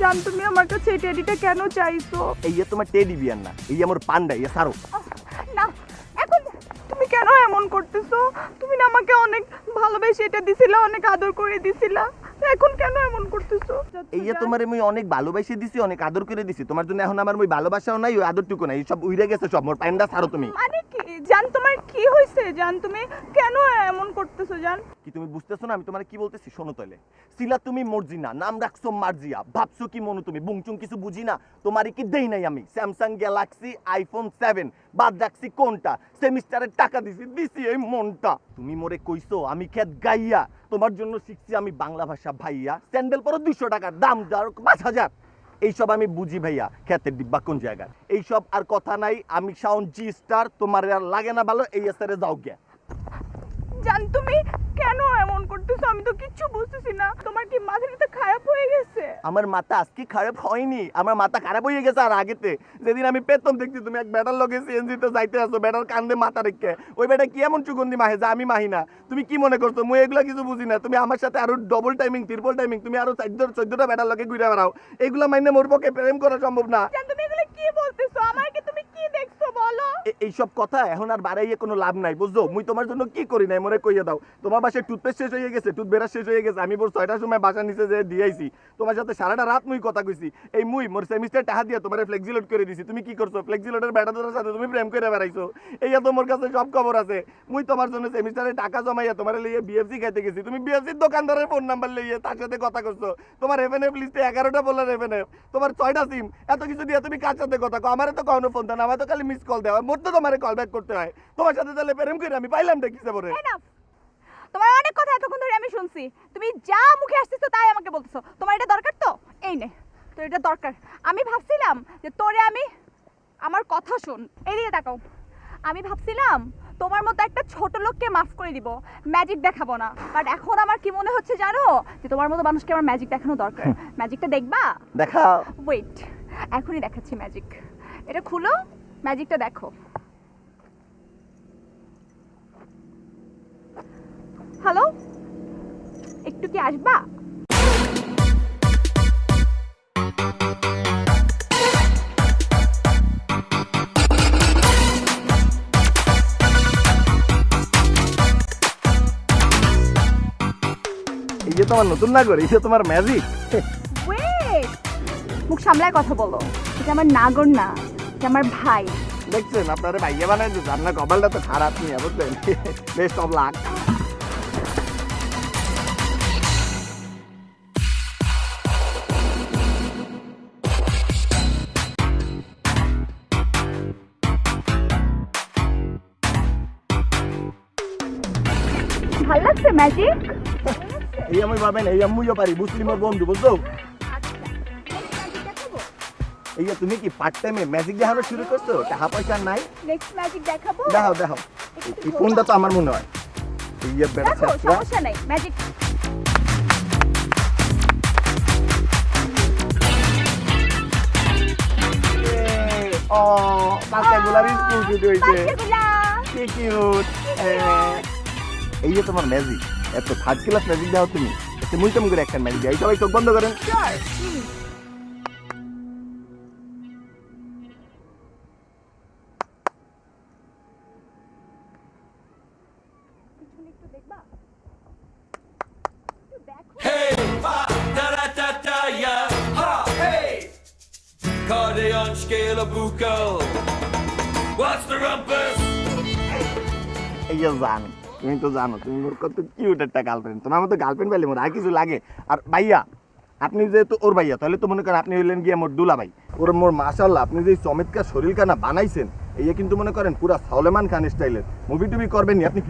জান তুমি আমার কাছে এই টেডিটা কেন চাইছো? এই তোমার টেডি বিয়ার না, এই আমার পান্ডা, ইয়ে সারো। না এখন তুমি কেন এমন করতেছো? তুমি না আমাকে অনেক ভালোবেসে এটা দিছিলা, অনেক আদর করে দিছিলা, এখন কেন এমন করতেছো? এই তোমার আমি অনেক ভালোবাসে দিছি, অনেক আদর করে দিছি, তোমার জন্য এখন আমার ওই ভালোবাসাও নাই, ওই আদরটুকু নাই, সব উইরে গেছে সব। মোর পান্ডা সারো তুমি। মানে কি জান, তোমার কি হইছে জান? তুমি কেন এমন করতেছো জান? কি তুমি বুঝতেছো না আমি তোমার কি বলতেছি? শোনো তাইলে। সিলা তুমি মর্জিনা, নাম রাখছো মার্জিয়া, ভাবছো কি মনু তুমি, বুংচুং কিছু বুঝি না। তোমারই কি দেই নাই আমি স্যামসাং গ্যালাক্সি আইফোন 7, বাদ রাখছি কোনটা? সেমিস্টারের টাকা দিছি এই মনটা। তুমি মোরে কইছো আমি খেত গাইয়া, তোমার জন্য শিখছি আমি বাংলা ভাষা ভাইয়া। স্যান্ডেল পরো 200 টাকার, দাম যার 5000। এইসব আমি বুঝি ভাইয়া, খেতের ডিব্বা কোন জায়গায়, এইসব আর কথা নাই। আমি শাওন জি স্টার, তোমার আর লাগে না ভালো, এই এসআরে যাও গে। জান তুমি কেন এমন করতেছো? আমি তো কিচ্ছু বুঝতেছি না। তোমার কি মাথাটা খারাপ হয়ে গেছে? আমার মাথা আজকে খারাপ হয়নি, আমার মাথা খারাপ হয়ে গেছে আর আগেতে। যেদিন আমি পেতম দেখছি তুমি এক ব্যাটার লগে সিএনজিতে যাইতে আসো, ব্যাটার কান্দে মাথা রেখে, ওই ব্যাটা কি এমন সুগন্ধি মাহে যা আমি মাহি না। তুমি কি মনে করছো মুই এগুলা কিছু বুঝি না? তুমি আমার সাথে আরো ডবল টাইমিং, ট্রিপল টাইমিং, তুমি আরো 14টা ব্যাটার লগে ঘুরে বেড়াও, এগুলা মাইনে মোর পক্ষে প্রেম করা সম্ভব না। জান তুমি এগুলো কি বলতেছো? আমাকে তুমি কি দেখছো বলো? এইসব কথা এখন আর বাড়াইয়ে কোনো লাভ নাই, বুঝছো? মুই তোমার জন্য কি করি নাই মোরে কইয়া দাও। তোমার বাসায় টুথপেস্ট শেষ হয়ে গেছে, টুথব্রাশ শেষ হয়ে গেছে, আমি ভোর 6টার সময় বাসা নিচে যে দিয়েছি, তোমার সাথে সারাটা রাত মুই কথা কইছি। এই মুই মোর সেমিস্টার টাকা দিয়ে তোমার ফ্লেক্সিলোড করে দিছি, তুমি কি করছো? ফ্লেক্সিলোডের ব্যাটাদের সাথে তুমি প্রেম করে বেড়াইছো, এই তোমার কাছে সব খবর আছে। মুই তোমার জন্য সেমিস্টারে টাকা জমাইয়া তোমার লইয়ে বিএফসি খাইতে গেছি, তুমি বিএফসির দোকানদারের ফোন নাম্বার লইয়ে তার সাথে কথা করছো। তোমার এফএনএফ লিস্টে 11টা বলার এফএনএফ, তোমার 6টা সিম, এত কিছু দিয়ে তুমি কার সাথে কথা কও? আমারে তো কখনো ফোন দেন, আমার তো খালি মিস কল দেওয়া, মোর তো তোমার কল ব্যাক করতে হয়। তোমার সাথে তাহলে প্রেম করে আমি পাইলাম দেখিছে পরে। তোমার অনেক কথা এতক্ষণ ধরে আমি শুনছি, তুমি যা মুখে আসতেছো তাই আমাকে বলতেছো। তোমার এটা দরকার তো এই নে, তোর এটা দরকার। আমি ভাবছিলাম যে তোরে আমি, আমার কথা শোন, এদিকে তাকাও। আমি ভাবছিলাম তোমার মতো একটা ছোট লোককে মাফ করে দিব, ম্যাজিক দেখাবো না। বাট এখন আমার কি মনে হচ্ছে জানো, যে তোমার মতো মানুষকে আমার ম্যাজিক দেখানো দরকার। ম্যাজিকটা দেখবা? দেখাও। ওয়েট, এখনই দেখাচ্ছি ম্যাজিক। এটা খুলো, ম্যাজিকটা দেখো। হ্যালো, একটু কি আসবা? এই যে তোমার নতুন নাগর, এই যে তোমার ম্যাজিক। ওয়েট, মুখ সামলায় কথা বলো। এটা আমার নাগর না, এটা আমার ভাই। দেখছেন আপনারা ভাইয়া বানাই দিচ্ছে, আপনার কপালটা তো খারাপ নিয়ে, বুঝলেন? Best of luck. ভালো লাগছে ম্যাজিক? এই আমি পাবেন, এই আম্মুইও পারি, মুসলিমের বন্ধু, বুঝছো? এই যে তুমি কি পার্ট টাইমে ম্যাজিক দেখানো শুরু করছো? টাকা পয়সা নাই? নেক্সট ম্যাজিক দেখাবো। দেখাও দেখাও। এই কোনটা তো আমার মনে হয় এই যে বেটা দেখো, সমস্যা নাই, ম্যাজিক। ও বাচ্চাগুলার স্কুল ছুটি হইছে, বাচ্চাগুলা। কি কিউট। এই যে তোমার ম্যাজিক, এত থার্ড ক্লাস ম্যাজিক দাও তুমি। এত মুইতম করে একটা ম্যাজিক দাও, সবাই চোখ বন্ধ করেন। Hey, da da da da ja, ha, hey! Cardion scale of buckle. What's the rumpus? এই যে জানো, তুমি তো জানো তুমি মোর কত কিউট একটা গার্লফ্রেন্ড। তোমার মতো গার্লফ্রেন্ড পেলে মোর আর কিছু লাগে? আর ভাইয়া, আপনি যেহেতু ওর ভাইয়া, তাহলে তো মনে করেন আপনি হইলেন গিয়ে মোর দুলা ভাই। ওর মোর মাশাআল্লাহ, আপনি যে চমৎকার শরীর খানা বানাইছেন, এই কিন্তু মনে করেন পুরা সলেমান খান স্টাইলের। মুভি টুভি করবেন নি আপনি?